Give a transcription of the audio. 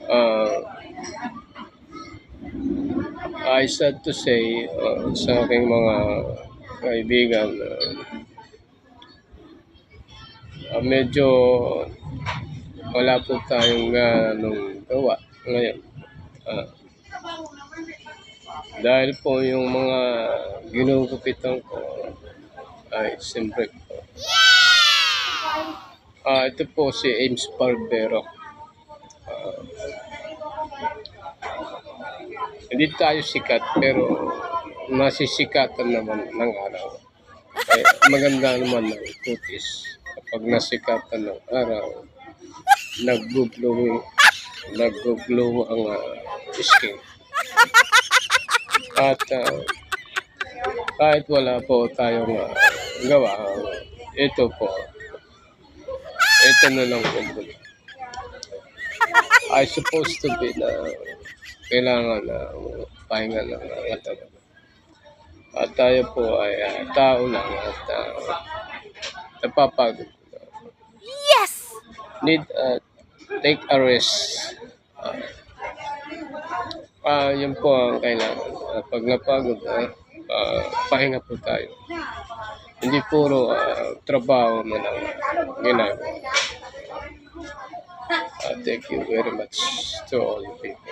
Uh, I sad to say sa aking mga kaibigan, medyo wala po tayong ganong gawa ngayon. Ah, dahil po yung mga ginugupitan ko ay siyempre po. Ito po si Ames Barbero. Ah, hindi tayo sikat pero nasisikatan naman ng araw. Maganda naman ang kutis. Kapag nasikatan ng araw, naggo-glow ang skin. At kahit wala po tayong gawa, ito po, ito na lang po. I supposed to be na kailangan na pahinga ng katawan. At tayo po ay tao lang at napapagod. Yes! Need take a rest. Yun po ang kailangan. Pag napagod, pahinga po tayo. Hindi puro trabaho na lang ginagawa. Thank you very much to all the people.